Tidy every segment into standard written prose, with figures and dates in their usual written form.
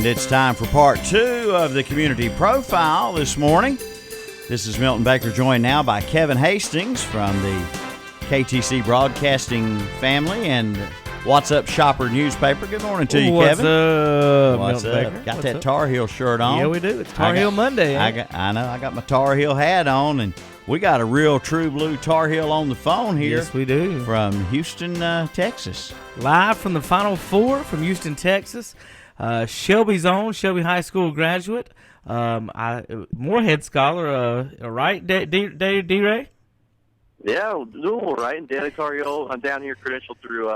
And it's time for part 2 of the Community Profile this morning. This is Milton Baker, joined now by Kevin Hastings from the KTC Broadcasting family and What's Up Shopper newspaper. Good morning to you, Kevin. What's up, Milton Baker? Got that Tar Heel shirt on. Yeah, we do. It's Tar Heel Monday. I know. I got my Tar Heel hat on, and we got a real true blue Tar Heel on the phone here. Yes, we do. From Houston, Texas. Live from the Final Four from Houston, Texas. Shelby's own, Shelby High School graduate, Moorhead scholar, right, D-Ray? Yeah, doing all right. And Daily Tar Heel, I'm down here credentialed through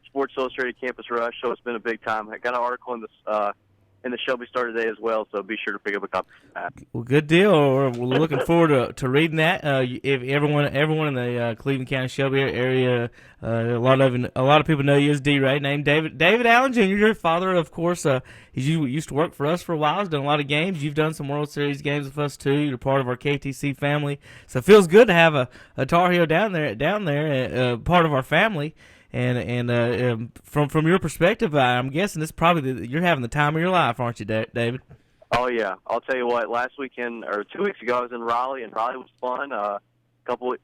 Sports Illustrated Campus Rush, so it's been a big time. I got an article in the Shelby Star today as well, so be sure to pick up a copy of that. Well, good deal. We're looking forward to reading that. If everyone in the Cleveland County Shelby area, a lot of people know you as D-Ray, named David Allen Jr., your father, of course. He used to work for us for a while. He's done a lot of games. You've done some World Series games with us too. You're part of our KTC family, so it feels good to have a Tar Heel down there, part of our family. And from your perspective, I'm guessing this is probably you're having the time of your life, aren't you, David? Oh, yeah. I'll tell you what, last weekend, or 2 weeks ago, I was in Raleigh, and Raleigh was fun. A couple of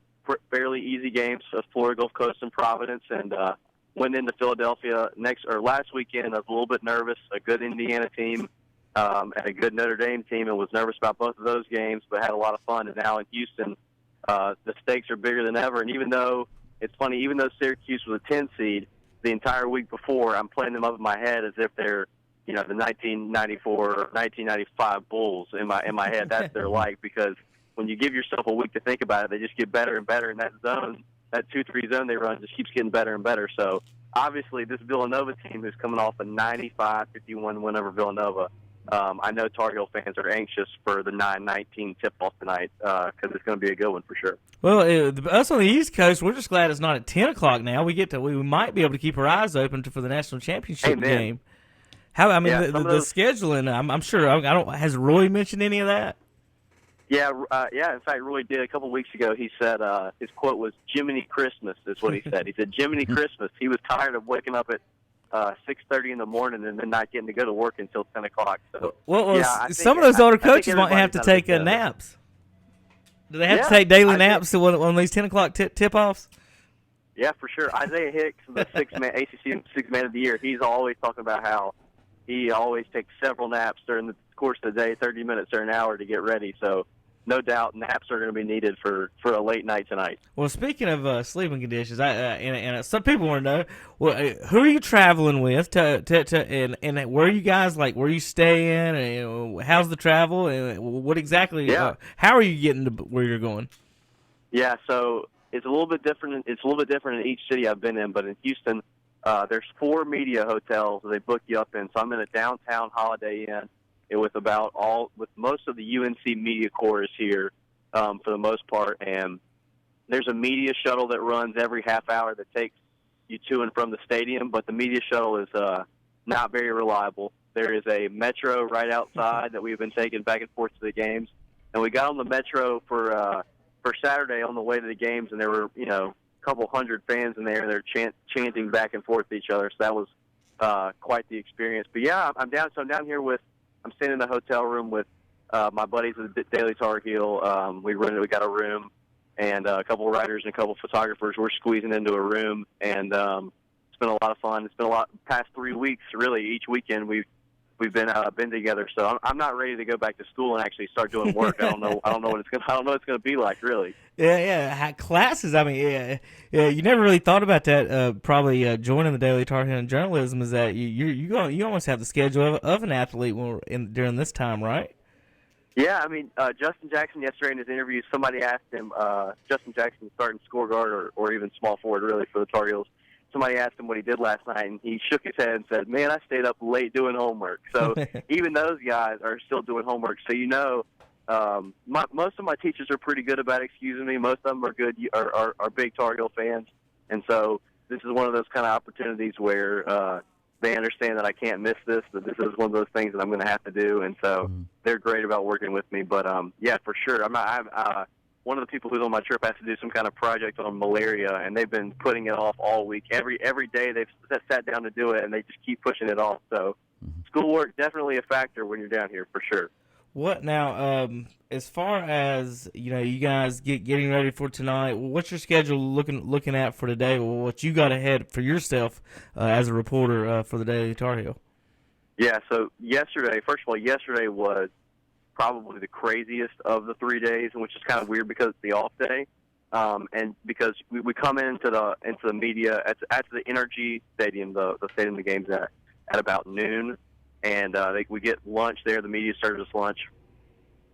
fairly easy games, Florida Gulf Coast and Providence, and went into Philadelphia last weekend. I was a little bit nervous, a good Indiana team and a good Notre Dame team, and was nervous about both of those games, but had a lot of fun. And now in Houston, the stakes are bigger than ever, and even though Syracuse was a 10 seed, the entire week before, I'm playing them up in my head as if they're, the 1994 or 1995 Bulls in my head. That's their like, because when you give yourself a week to think about it, they just get better and better, and that zone, that 2-3 zone they run just keeps getting better and better. So obviously this Villanova team who's coming off a 95-51 win over Villanova, I know Tar Heel fans are anxious for the 9-19 tip-off tonight because it's going to be a good one for sure. Well, us on the East Coast, we're just glad it's not at 10 o'clock now. We might be able to keep our eyes open for the national championship game. The scheduling. I'm sure. Has Roy mentioned any of that? Yeah. In fact, Roy did a couple weeks ago. He said his quote was "Jiminy Christmas" is what he said. He said "Jiminy Christmas." He was tired of waking up at 6:30 in the morning and then not getting to go to work until 10 o'clock. So, some of those older coaches might have to take naps. Do they have to take daily naps on these 10 o'clock tip-offs? Yeah, for sure. Isaiah Hicks, the ACC Sixth Man of the Year, he's always talking about how he always takes several naps during the course of the day, 30 minutes or an hour to get ready. So no doubt naps are going to be needed for a late night tonight. Well, speaking of sleeping conditions, and some people want to know, who are you traveling with and where are you guys, where are you staying, and how's the travel, and what exactly, how are you getting to where you're going? Yeah, so it's a little bit different. It's a little bit different in each city I've been in, but in Houston, there's 4 media hotels they book you up in. So I'm in a downtown Holiday Inn. With most of the UNC media corps is here for the most part, and there's a media shuttle that runs every half hour that takes you to and from the stadium, but the media shuttle is not very reliable. There is a metro right outside that we've been taking back and forth to the games, and we got on the metro for Saturday on the way to the games, and there were a couple hundred fans in there, and they're chanting back and forth to each other, so that was quite the experience. But yeah, I'm down here I'm staying in the hotel room with my buddies at the Daily Tar Heel. We got a room, and a couple of writers and a couple of photographers. We're squeezing into a room, and it's been a lot of fun. It's been past 3 weeks, really. Each weekend we've been together. So I'm not ready to go back to school and actually start doing work. I don't know what it's gonna be like, really. Yeah. Classes. I mean, yeah. You never really thought about that. Probably joining the Daily Tar Heel in journalism is that you almost have the schedule of an athlete during this time, right? Yeah, I mean, Justin Jackson yesterday in his interview, somebody asked him. Justin Jackson starting score guard or even small forward, really, for the Tar Heels. Somebody asked him what he did last night, and he shook his head and said, "Man, I stayed up late doing homework." So even those guys are still doing homework. So most of my teachers are pretty good about excusing me. Most of them are good, are big Tar Heel fans, and so this is one of those kind of opportunities where they understand that I can't miss this. That this is one of those things that I'm going to have to do, and so they're great about working with me. But yeah, for sure, one of the people who's on my trip has to do some kind of project on malaria, and they've been putting it off all week. Every day they've sat down to do it, and they just keep pushing it off. So schoolwork definitely a factor when you're down here for sure. What now? As far as you guys getting ready for tonight, what's your schedule looking at for today? What you got ahead for yourself as a reporter for the Daily Tar Heel? Yeah. So yesterday was probably the craziest of the 3 days, which is kind of weird because it's the off day, and because we come into the media at the Energy Stadium, the stadium the game's at about noon. And we get lunch there. The media serves us lunch.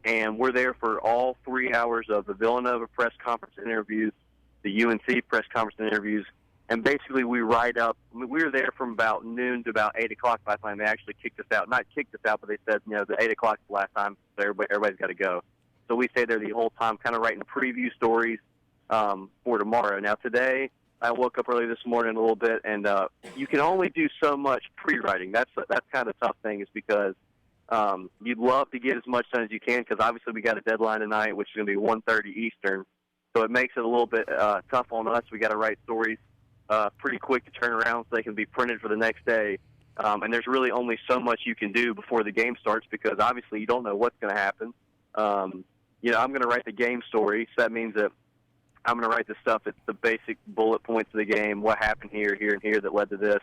And we're there for all 3 hours of the Villanova press conference interviews, the UNC press conference interviews. And basically we ride up. I mean, we were there from about noon to about 8 o'clock by the time they actually kicked us out. Not kicked us out, but they said, the 8 o'clock is the last time, so everybody's got to go. So we stayed there the whole time, kind of writing preview stories for tomorrow. Now, today, I woke up early this morning a little bit, and you can only do so much pre-writing. That's kind of the tough thing, is because you'd love to get as much done as you can, because obviously we got a deadline tonight, which is going to be 1:30 Eastern. So it makes it a little bit tough on us. We got to write stories pretty quick to turn around so they can be printed for the next day. And there's really only so much you can do before the game starts, because obviously you don't know what's going to happen. I'm going to write the game story, so that means that I'm going to write the stuff that's the basic bullet points of the game, what happened here, here, and here that led to this.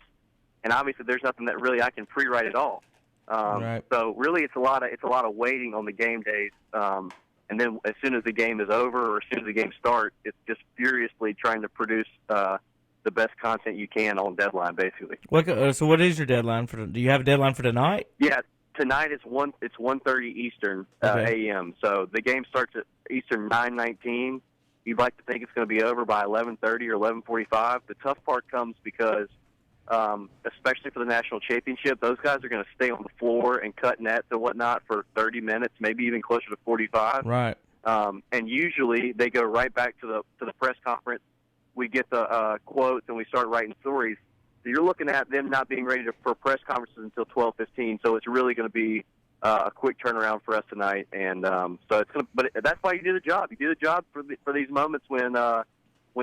And obviously, there's nothing that really I can pre-write at all. Right. So really, it's a lot of waiting on the game days. And then as soon as the game is over or as soon as the game starts, it's just furiously trying to produce the best content you can on deadline, basically. So what is your deadline for? Do you have a deadline for tonight? Yeah, tonight it's 1:30 Eastern a.m. So the game starts at Eastern 9:19. You'd like to think it's going to be over by 11:30 or 11:45. The tough part comes because, especially for the national championship, those guys are going to stay on the floor and cut nets and whatnot for 30 minutes, maybe even closer to 45. Right. And usually they go right back to the press conference. We get the quotes and we start writing stories. So you're looking at them not being ready for press conferences until 12:15. So it's really going to be a quick turnaround for us tonight, and so it's going to. But that's why you do the job. You do the job for these moments when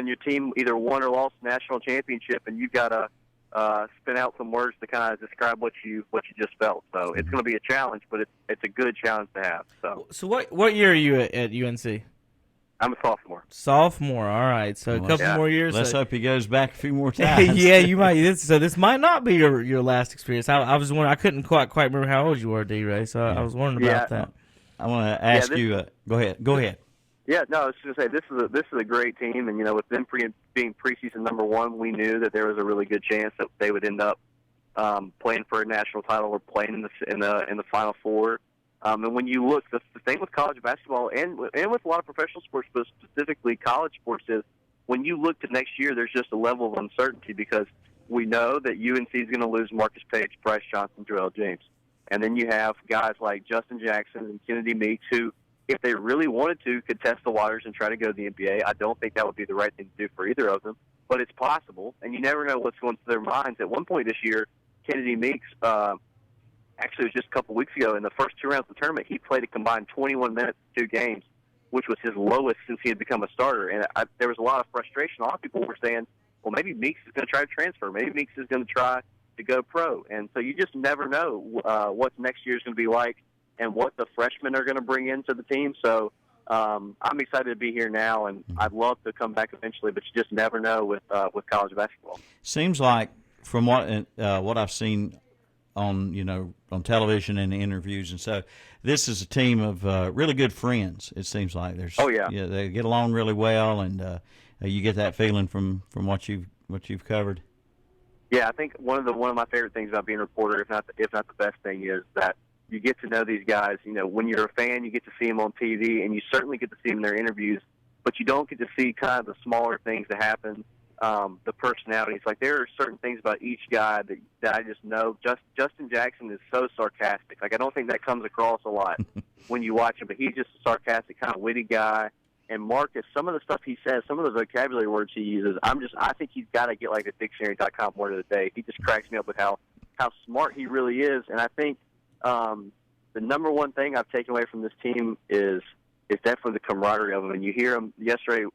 your team either won or lost the national championship, and you've got to spin out some words to kind of describe what you just felt. So it's going to be a challenge, but it's a good challenge to have. So what year are you at UNC? I'm a sophomore. Sophomore, all right. So a couple more years. Let's hope he goes back a few more times. Yeah, you might. So this might not be your last experience. I was wondering. I couldn't quite remember how old you were, D-Ray. So I was wondering about that. I want to ask you. Go ahead. Yeah, no, I was just going to say this is a great team, and with them being preseason number one, we knew that there was a really good chance that they would end up playing for a national title or playing in the Final Four. And when you look, the thing with college basketball and with a lot of professional sports, but specifically college sports, is when you look to next year, there's just a level of uncertainty, because we know that UNC is going to lose Marcus Page, Bryce Johnson, Joel James. And then you have guys like Justin Jackson and Kennedy Meeks who, if they really wanted to, could test the waters and try to go to the NBA. I don't think that would be the right thing to do for either of them, but it's possible, and you never know what's going through their minds. At one point this year, Kennedy Meeks, actually, it was just a couple weeks ago, in the first 2 rounds of the tournament, he played a combined 21 minutes in 2 games, which was his lowest since he had become a starter. And there was a lot of frustration. A lot of people were saying, well, maybe Meeks is going to try to transfer. Maybe Meeks is going to try to go pro. And so you just never know what next year is going to be like and what the freshmen are going to bring into the team. So I'm excited to be here now, and I'd love to come back eventually, but you just never know with college basketball. Seems like, from what I've seen on television and interviews, and so this is a team of really good friends. It seems like they get along really well, and you get that feeling from what you've covered. Yeah, I think one of my favorite things about being a reporter, if not the best thing, is that you get to know these guys. When you're a fan, you get to see them on TV, and you certainly get to see them in their interviews, but you don't get to see kind of the smaller things that happen. The personalities. Like, there are certain things about each guy that I just know. Justin Jackson is so sarcastic. Like, I don't think that comes across a lot when you watch him, but he's just a sarcastic, kind of witty guy. And Marcus, some of the stuff he says, some of the vocabulary words he uses, I think he's got to get like a dictionary.com word of the day. He just cracks me up with how smart he really is. And I think the number one thing I've taken away from this team is definitely the camaraderie of them. And you hear them yesterday.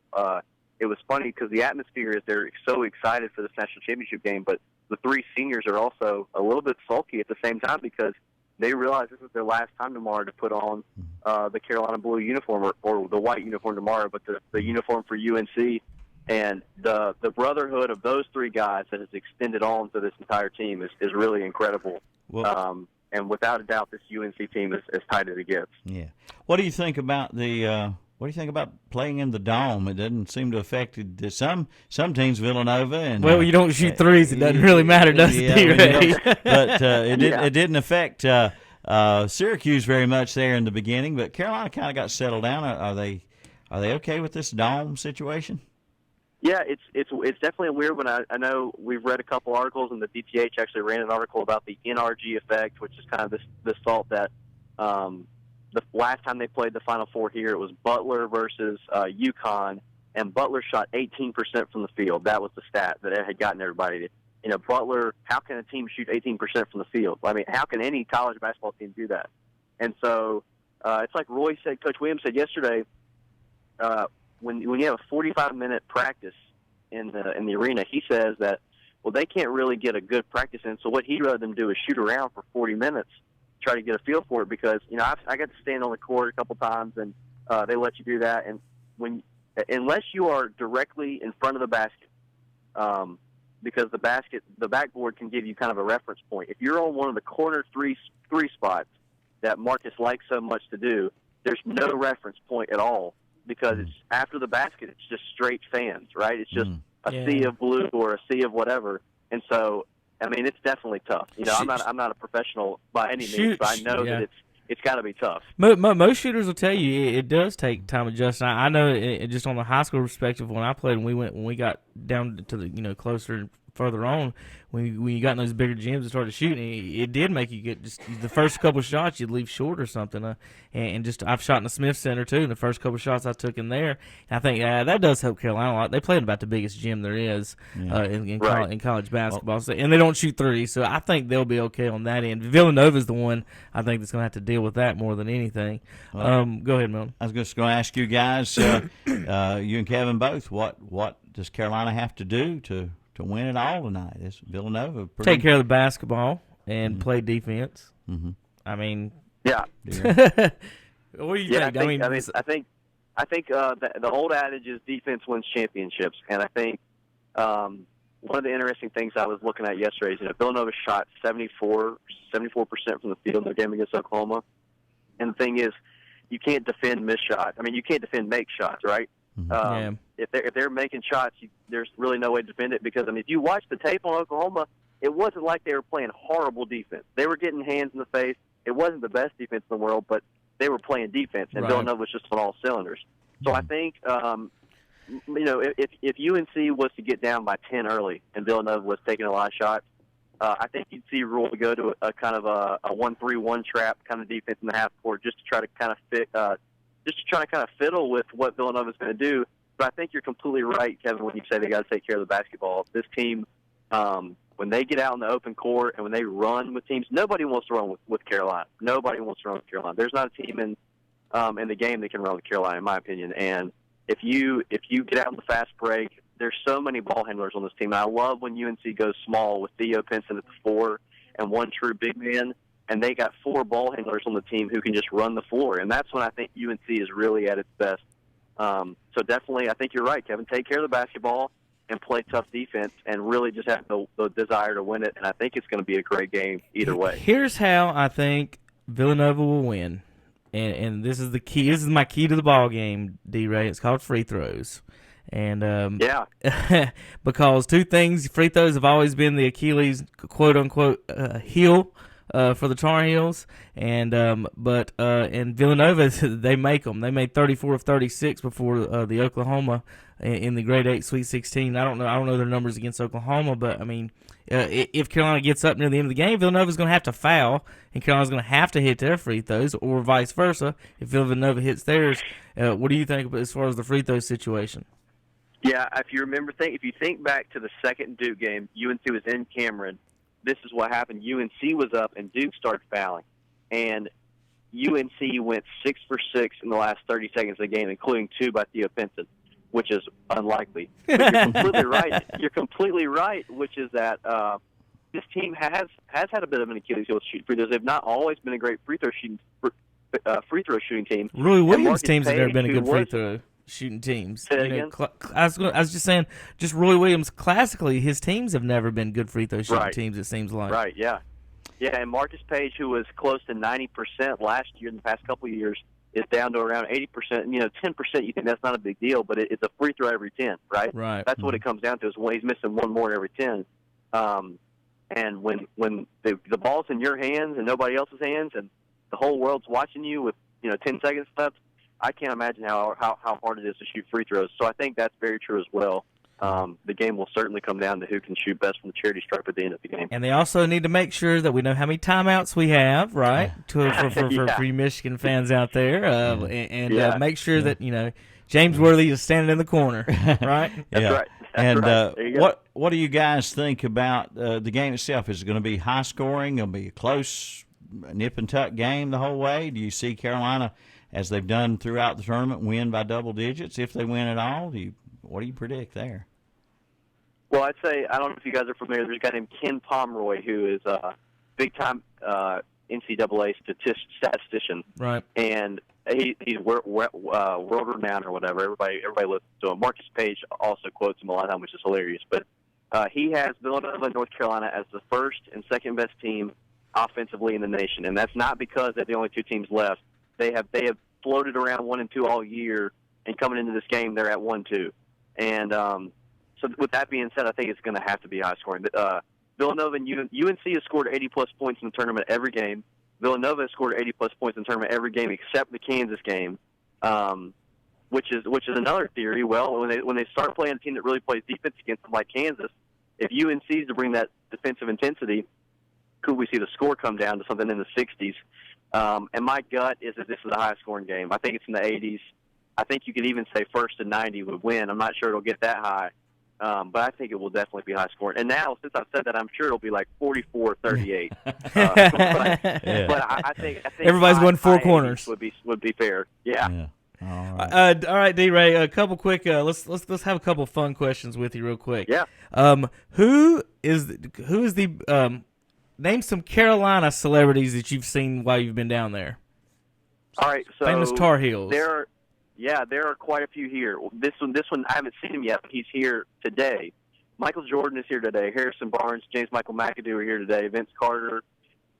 It was funny because the atmosphere is they're so excited for this national championship game, but the three seniors are also a little bit sulky at the same time because they realize this is their last time tomorrow to put on the Carolina blue uniform or the white uniform tomorrow, but the uniform for UNC. And the brotherhood of those three guys that has extended on to this entire team is really incredible. Well, and without a doubt, this UNC team is as tight as it gets. Yeah. What do you think about what do you think about playing in the dome? It doesn't seem to affect some teams, Villanova and. Well, you don't shoot threes. It doesn't really matter, does it, D-Ray? But it didn't affect Syracuse very much there in the beginning. But Carolina kind of got settled down. Are they okay with this dome situation? Yeah, it's definitely a weird one. I know we've read a couple articles, and the DTH actually ran an article about the NRG effect, which is kind of this thought that the last time they played the Final Four here, it was Butler versus UConn, and Butler shot 18% from the field. That was the stat that had gotten everybody. Butler, how can a team shoot 18% from the field? I mean, how can any college basketball team do that? And so it's like Roy said, Coach Williams said yesterday, when you have a 45-minute practice in the arena, he says that, well, they can't really get a good practice in, so what he'd rather them do is shoot around for 40 minutes, try to get a feel for it, because, I got to stand on the court a couple times, and they let you do that, and unless you are directly in front of the basket, because the backboard can give you kind of a reference point. If you're on one of the corner three spots that Marcus likes so much to do, there's no reference point at all, because it's after the basket, it's just straight fans, right? It's just a sea of blue or a sea of whatever. And so, I mean, it's definitely tough. I'm not a professional by any means, but I know that it's got to be tough. Most shooters will tell you it does take time adjusting. I know just on the high school perspective, when I played, when we got down to the closer and further on, when you got in those bigger gyms and started shooting, it did make you get just the first couple of shots you'd leave short or something. And just I've shot in the Smith Center too, and the first couple of shots I took in there, and I think that does help Carolina a lot. They play in about the biggest gym there is in college basketball, and they don't shoot threes, so I think they'll be okay on that end. Villanova's the one I think that's going to have to deal with that more than anything. Go ahead, Milton. I was just going to ask you guys, you and Kevin both, what does Carolina have to do to win it all tonight? Is Villanova take care of the basketball and play defense? Mm-hmm. I mean, yeah. What do you think? I think the old adage is defense wins championships, and I think one of the interesting things I was looking at yesterday is Villanova shot 74% from the field in their game against Oklahoma, and the thing is, you can't defend missed shots. I mean, you can't defend make shots, right? If they're making shots, there's really no way to defend it, because if you watch the tape on Oklahoma, it wasn't like they were playing horrible defense. They were getting hands in the face. It wasn't the best defense in the world, but they were playing defense, and Villanova was just on all cylinders. So I think if UNC was to get down by 10 early and Villanova was taking a lot of shots, I think you'd see Roy go to a kind of a 1-3-1 trap kind of defense in the half court, just to try to kind of fiddle with what Villanova's going to do. But I think you're completely right, Kevin, when you say they got to take care of the basketball. This team, when they get out in the open court and when they run with teams, nobody wants to run with Carolina. Nobody wants to run with Carolina. There's not a team in the game that can run with Carolina, in my opinion. And if you get out in the fast break, there's so many ball handlers on this team. And I love when UNC goes small with Theo Pinson at the 4 and one true big man, and they got 4 ball handlers on the team who can just run the floor. And that's when I think UNC is really at its best. So definitely, I think you're right, Kevin. Take care of the basketball and play tough defense and really just have the desire to win it. And I think it's going to be a great game either way. Here's how I think Villanova will win. And this is the key. This is my key to the ball game, D-Ray. It's called free throws. And because two things, free throws have always been the Achilles, quote unquote, heel for the Tar Heels, and Villanova, they make them. They made 34 of 36 before the Oklahoma in the Grade 8 Sweet 16. I don't know their numbers against Oklahoma, but I mean, if Carolina gets up near the end of the game, Villanova's going to have to foul, and Carolina's going to have to hit their free throws, or vice versa. If Villanova hits theirs, what do you think as far as the free throw situation? Yeah, if you think back to the second Duke game, UNC was in Cameron. This is what happened. UNC was up, and Duke started fouling. And UNC went 6 for 6 in the last 30 seconds of the game, including 2 by Theo Pinson, which is unlikely. But you're completely right. You're completely right, which is that this team has had a bit of an Achilles heel shooting free throws. They've not always been a great free throw shooting team. Roy Williams Marcus teams have never Page, been a who good free was- throw shooting teams. Say that You know, again? I was just saying, just Roy Williams classically, his teams have never been good free throw shooting Right. teams. It seems like. Right, yeah. Yeah, and Marcus Page, who was close to 90% last year in the past couple of years, is down to around 80%. You know, 10%, you think that's not a big deal, but it's a free throw every 10, right? Right. That's what it comes down to, is when he's missing one more every 10. And when the ball's in your hands and nobody else's hands and the whole world's watching you with, 10 seconds left, I can't imagine how hard it is to shoot free throws. So I think that's very true as well. The game will certainly come down to who can shoot best from the charity stripe at the end of the game. And they also need to make sure that we know how many timeouts we have, right? For you Michigan fans out there, and make sure that James Worthy is standing in the corner, right? That's right. And right. There you go. what do you guys think about the game itself? Is it going to be high scoring? Going to be a close, nip and tuck game the whole way? Do you see Carolina, as they've done throughout the tournament, win by double digits if they win at all? What do you predict there? Well, I'd say, I don't know if you guys are familiar, there's a guy named Ken Pomeroy who is a big-time NCAA statistician. Right. And he's world-renowned or whatever. Everybody listens to him. Marcus Page also quotes him a lot of time, which is hilarious. But he has Villanova and North Carolina as the first and second best team offensively in the nation. And that's not because they're the only two teams left. They have floated around 1 and 2 all year, and coming into this game, they're at 1-2. And so with that being said, I think it's going to have to be high scoring. Villanova and UNC has scored 80-plus points in the tournament every game. Villanova has scored 80-plus points in the tournament every game except the Kansas game, which is another theory. Well, when they start playing a team that really plays defense against them like Kansas, if UNC is to bring that defensive intensity, could we see the score come down to something in the 60s? And my gut is that this is a high-scoring game. I think it's in the 80s. I think you could even say first to 90 would win. I'm not sure it'll get that high, but I think it will definitely be high-scoring. And now, since I've said that, I'm sure it'll be like 44-38. But I think Everybody's won four corners. Would be fair. Yeah. All right, D-Ray. A couple quick. Let's have a couple fun questions with you real quick. Yeah. Who is the name some Carolina celebrities that you've seen while you've been down there? All right. So famous Tar Heels. There are quite a few here. This one I haven't seen him yet, but he's here today. Michael Jordan is here today. Harrison Barnes, James Michael McAdoo are here today. Vince Carter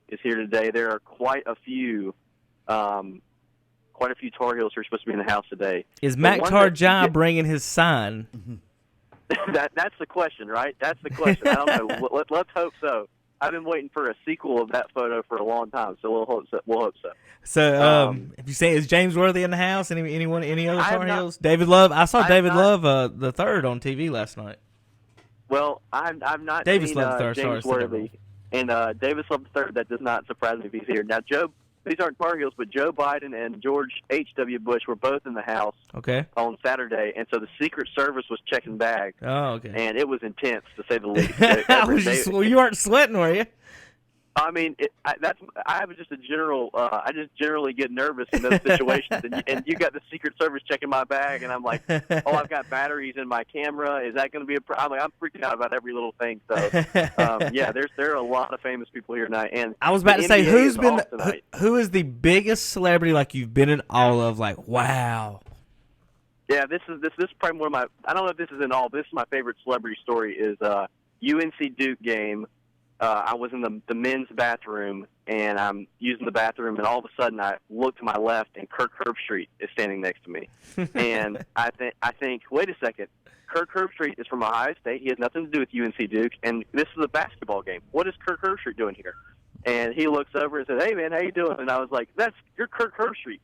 is here today. There are quite a few Tar Heels who are supposed to be in the house today. Is Mac Tarjai bringing his sign? That's the question, right? That's the question. I don't know. Let's hope so. I've been waiting for a sequel of that photo for a long time, so we'll hope so. So, if you say, is James Worthy in the house? Any other Tar Heels? David Love. I saw David Love the third on TV last night. Well, I've not Davis seen Love third, James Worthy, and Davis Love the third. That does not surprise me if he's here. Now, these aren't Tar Heels, but Joe Biden and George H.W. Bush were both in the house on Saturday, and so the Secret Service was checking bags. Oh, okay. And it was intense, to say the least. You weren't sweating, were you? I mean, I just generally get nervous in those situations, and you got the Secret Service checking my bag, and I'm like, oh, I've got batteries in my camera. Is that going to be a problem? I'm freaking out about every little thing. So, there are a lot of famous people here tonight. And I was about to say, who is the biggest celebrity like you've been in all of? Like, wow. Yeah, this is probably one of my. I don't know if this is in all. But this is my favorite celebrity story. Is UNC Duke game. I was in the men's bathroom, and I'm using the bathroom, and all of a sudden I look to my left, and Kirk Herbstreit is standing next to me. And I think, wait a second, Kirk Herbstreit is from Ohio State. He has nothing to do with UNC Duke, and this is a basketball game. What is Kirk Herbstreit doing here? And he looks over and says, "Hey, man, how you doing?" And I was like, "You're Kirk Herbstreit,"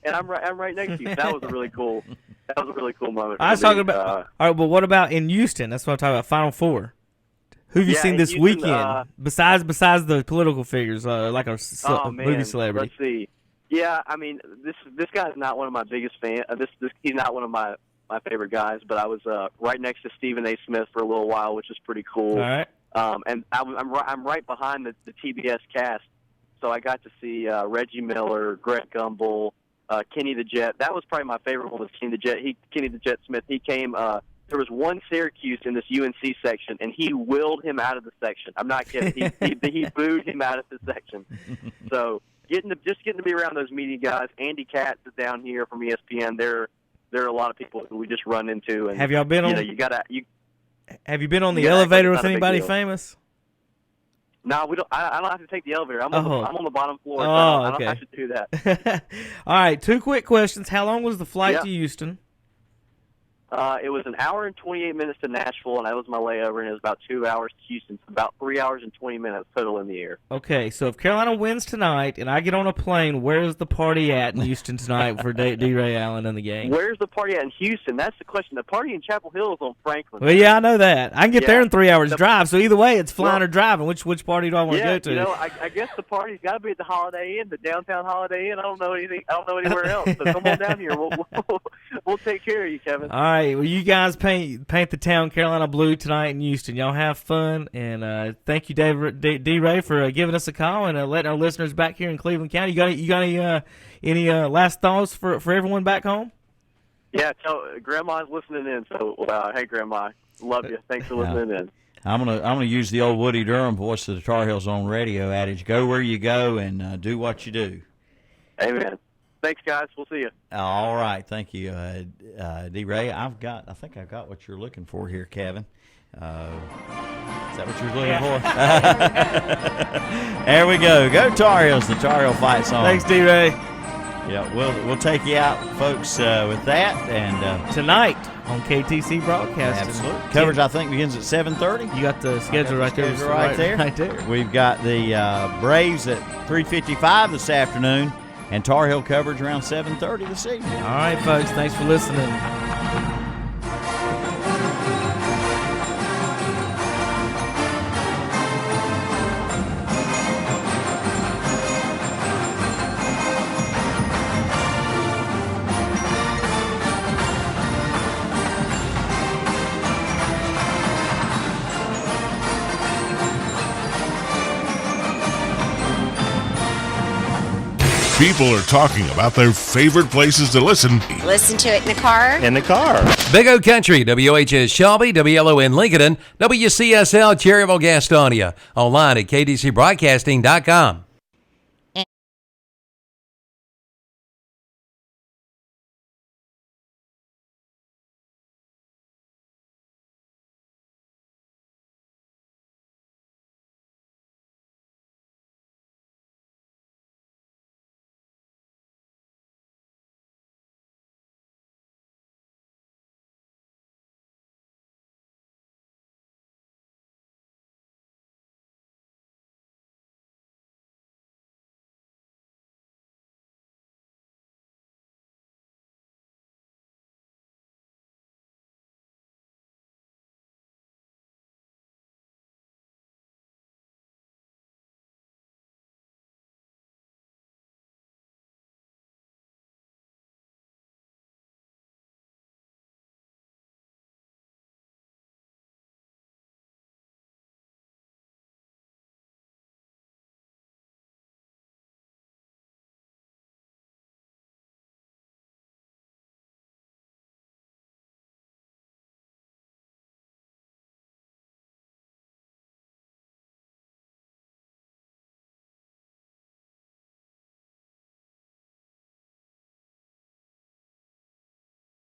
and I'm right next to you. That was a really cool moment. I was talking about. All right, but what about in Houston? That's what I'm talking about. Final Four. Who have you seen this weekend besides the political figures, like a movie celebrity? Let's see. Yeah, I mean, this guy's not one of my biggest fans. He's not one of my favorite guys, but I was right next to Stephen A. Smith for a little while, which is pretty cool. All right. And I'm right behind the TBS cast, so I got to see Reggie Miller, Greg Gumbel, Kenny the Jet. That was probably my favorite one. Was Kenny the Jet? Kenny the Jet Smith. He came there was one Syracuse in this UNC section, and he willed him out of the section. I'm not kidding. He booed him out of the section. So getting to be around those media guys. Andy Katz is down here from ESPN. There are a lot of people who we just run into. And, have y'all been on? Have you been on the elevator with anybody famous? No, we don't. I don't have to take the elevator. I'm on the bottom floor. So I don't have to do that. All right, 2 quick questions. How long was the flight to Houston? It was an hour and 28 minutes to Nashville, and that was my layover, and it was about 2 hours to Houston. So about 3 hours and 20 minutes total in the air. Okay, so if Carolina wins tonight and I get on a plane, where's the party at in Houston tonight for D-Ray Allen and the gang? Where's the party at in Houston? That's the question. The party in Chapel Hill is on Franklin. Well, yeah, I know that. I can get there in 3 hours drive, so either way, it's flying or driving. Which party do I want to go to? You know, I guess the party's got to be at the Holiday Inn, the downtown Holiday Inn. I don't know anywhere else. So come on down here. We'll take care of you, Kevin. All right. Well, you guys paint the town Carolina blue tonight in Houston. Y'all have fun, and thank you, D-Ray, for giving us a call and letting our listeners back here in Cleveland County. You got any last thoughts for everyone back home? Yeah, Grandma's listening in. So hey, Grandma, love you. Thanks for listening in. I'm gonna use the old Woody Durham voice of the Tar Heels on radio adage: "Go where you go and do what you do." Amen. Thanks, guys. We'll see you. All right. Thank you, D-Ray. I think I've got what you're looking for here, Kevin. Is that what you're looking for? There we go. Go Tar Heels, the Tar Heel fight song. Thanks, D-Ray. Yeah, we'll take you out, folks, with that. And tonight on KTC Broadcasting. Absolutely. Coverage, I think, begins at 7:30. You got the schedule right there. Right there. We've got the Braves at 3:55 this afternoon. And Tar Heel coverage around 7:30 this evening. All right, folks. Thanks for listening. People are talking about their favorite places to listen. Listen to it in the car. In the car. Big O Country, WHS Shelby, WLON Lincoln, WCSL Cherryville Gastonia. Online at KDCBroadcasting.com.